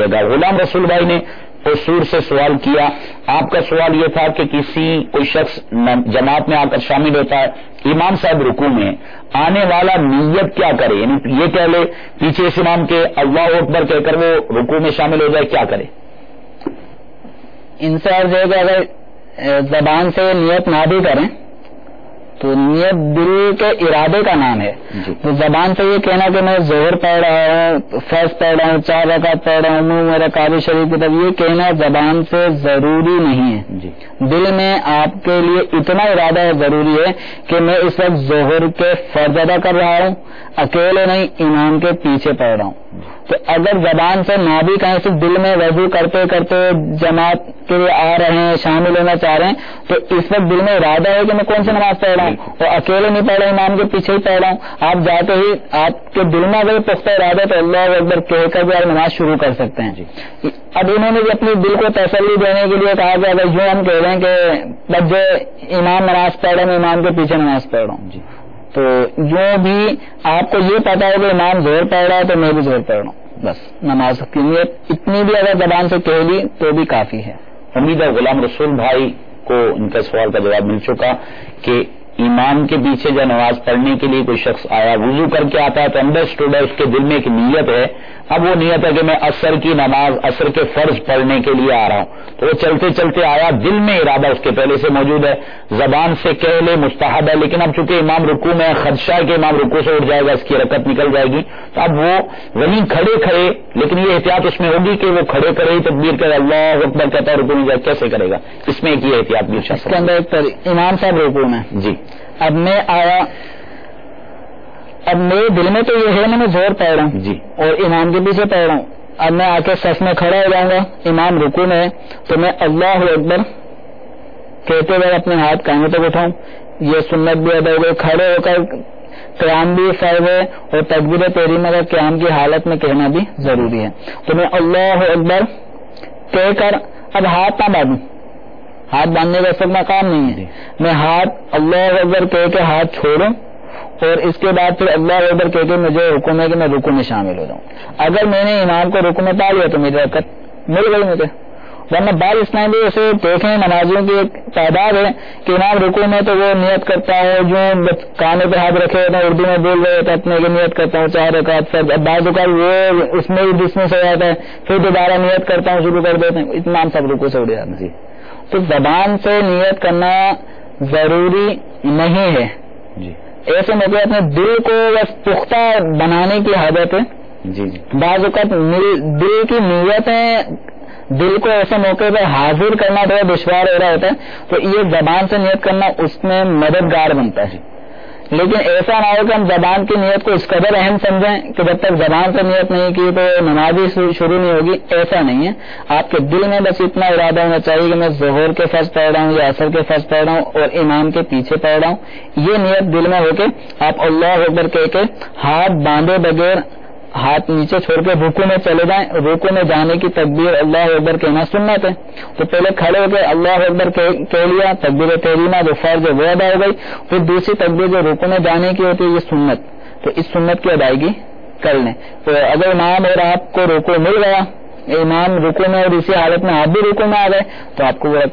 پہنچے گا. غلام رسول بھائی نے اصول سے سوال کیا. آپ کا سوال یہ تھا کہ کوئی شخص جماعت میں آ کر شامل ہوتا ہے, امام صاحب رکوع میں, آنے والا نیت کیا کرے, یعنی یہ کہہ لے پیچھے اس امام کے اللہ اکبر کہہ کر وہ رکوع میں شامل ہو جائے, کیا کرے؟ ان سے عرض ہے کہ اگر زبان سے نیت نہ بھی کریں تو نیت دل کے ارادے کا نام ہے. تو زبان سے یہ کہنا کہ میں ظہر پڑھ رہا ہوں, فرض پڑھ رہا ہوں, 4 رکعت پڑھ رہا ہوں, منہ میرا کعبہ شریف کی طرف, یہ کہنا زبان سے ضروری نہیں ہے. دل میں آپ کے لیے اتنا ارادہ ضروری ہے کہ میں اس وقت ظہر کے فرض ادا کر رہا ہوں, اکیلے نہیں امام کے پیچھے پڑھ رہا ہوں. تو اگر زبان سے نہ بھی کہیں, صرف دل میں وضو کرتے کرتے جماعت کے لیے آ رہے ہیں, شامل ہونا چاہ رہے ہیں, تو اس وقت دل میں ارادہ ہے کہ میں کون سی نماز پڑھ رہا ہوں, اور اکیلے نہیں پڑھ رہا ہوں, امام کے پیچھے ہی پڑھ رہا ہوں. آپ جاتے ہی آپ کے دل میں اگر پختہ ارادہ تو اللہ اکبر کہہ کر بھی آپ نماز شروع کر سکتے ہیں. اب انہوں نے بھی اپنی دل کو تسلی دینے کے لیے کہا کہ اگر یوں ہم کہہ رہے ہیں کہ بس جو امام نماز پڑھ رہے ہیں میں امام کے پیچھے نماز پڑھ رہا ہوں, تو یوں بھی آپ کو یہ پتا ہے کہ امام زور پڑھ رہا ہے تو میں بھی زور پڑھ رہا ہوں, بس نماز کی نیت اتنی بھی اگر زبان سے کہہ لی تو بھی کافی ہے. امید ہے غلام رسول بھائی کو ان کا سوال کا جواب مل چکا کہ امام کے پیچھے جو نماز پڑھنے کے لیے کوئی شخص آیا, وضو کر کے آتا ہے تو انڈرسٹوڈ ہے اس کے دل میں ایک نیت ہے. اب وہ نیت ہے کہ میں عصر کی نماز, عصر کے فرض پڑھنے کے لیے آ رہا ہوں, تو وہ چلتے چلتے آیا, دل میں ارادہ اس کے پہلے سے موجود ہے, زبان سے کہہ لے مستحب ہے, لیکن اب چونکہ امام رکوع میں خدشہ ہے کہ امام رکوع سے اٹھ جائے گا, اس کی رکعت نکل جائے گی, تو اب وہ وہیں کھڑے کھڑے, لیکن یہ احتیاط اس میں ہوگی کہ وہ کھڑے کھڑے ہی تکبیر کرے, اللہ اکبر کہتا ہے, رکوع میں جائے کیسے کرے گا, اس میں ایک یہ احتیاط بھی اس کے اندر امام صاحب رکوع میں جی, اب میں آیا, اب میرے دل میں تو یہ ہے میں زور پڑھ رہا ہوں جی, اور امام کے پیچھے پڑھ رہا ہوں. اب میں آ کے صف میں کھڑا ہو جاؤں گا, امام رکوع میں, تو میں اللہ اکبر کہتے ہوئے اپنے ہاتھ کانگوں تک اٹھاؤں, یہ سنت بھی ادا ہو گئی. کھڑے ہو کر قیام بھی فرض ہے, اور تکبیر تحریمہ کا قیام کی حالت میں کہنا بھی ضروری ہے. تو میں اللہ اکبر کہہ کر اب ہاتھ نہ باندھوں, ہاتھ باندھنے کا سب مقام نہیں ہے, میں ہاتھ اللہ اکبر کہہ کے ہاتھ چھوڑوں, اور اس کے بعد پھر اللہ اکبر کہہ کے مجھے حکم ہے کہ میں رکوع میں شامل ہو جاؤں. اگر میں نے امام کو رکوع میں پا لیا تو میری رکعت مل گئی مجھے. ورنہ بعض اسلام بھی اسے دیکھیں, نمازیوں کی ایک تعداد ہے کہ امام رکوع میں تو وہ نیت کرتا ہے, جو کانوں پہ ہاتھ رکھے ہوتے ہیں, اردو میں بول رہے ہوتے ہیں اپنے, نیت کرتا ہوں 4 رکعت فرض. اب بعض اوقات وہ اس میں بھی ڈسمس ہو جاتا ہے, پھر دوبارہ نیت کرتا ہوں شروع کر دیتے ہیں, امام سب رکوع سے اٹھ جاتے ہیں. تو زبان سے نیت کرنا ضروری نہیں ہے. ایسے موقع اپنے دل کو بس پختہ بنانے کی حاجت ہے. بعض اوقات دل کی نیتیں, دل کو ایسے موقع پہ حاضر کرنا تھوڑا دشوار ہو رہا ہوتا ہے, تو یہ زبان سے نیت کرنا اس میں مددگار بنتا ہے. لیکن ایسا نہ ہو کہ ہم زبان کی نیت کو اس قدر اہم سمجھیں کہ جب تک زبان سے نیت نہیں کی تو نماز ہی شروع نہیں ہوگی. ایسا نہیں ہے, آپ کے دل میں بس اتنا ارادہ ہونا چاہیے کہ میں ظہر کے فرض پڑھ رہا ہوں یا عصر کے فرض پڑھ رہا ہوں اور امام کے پیچھے پڑھ رہا ہوں. یہ نیت دل میں ہو کے آپ اللہ اکبر کہہ کے ہاتھ باندھے بغیر ہاتھ نیچے چھوڑ کے رکوع میں چلے جائیں. رکوع میں جانے کی تکبیر اللہ اکبر کہنا سنت ہے, تو پہلے کھڑے ہو کے اللہ اکبر کہہ لیا, تکبیر تحریمہ جو فرض ہے وہ ادا ہو گئی. پھر دوسری تکبیر جو رکوع میں جانے کی ہوتی ہے یہ سنت, تو اس سنت کی ادائیگی کر لیں. تو اگر امام اور آپ کو رکوع مل گیا, امام رکوع میں اور اسی حالت میں آپ بھی رکوع میں آ گئے, تو آپ کو وہ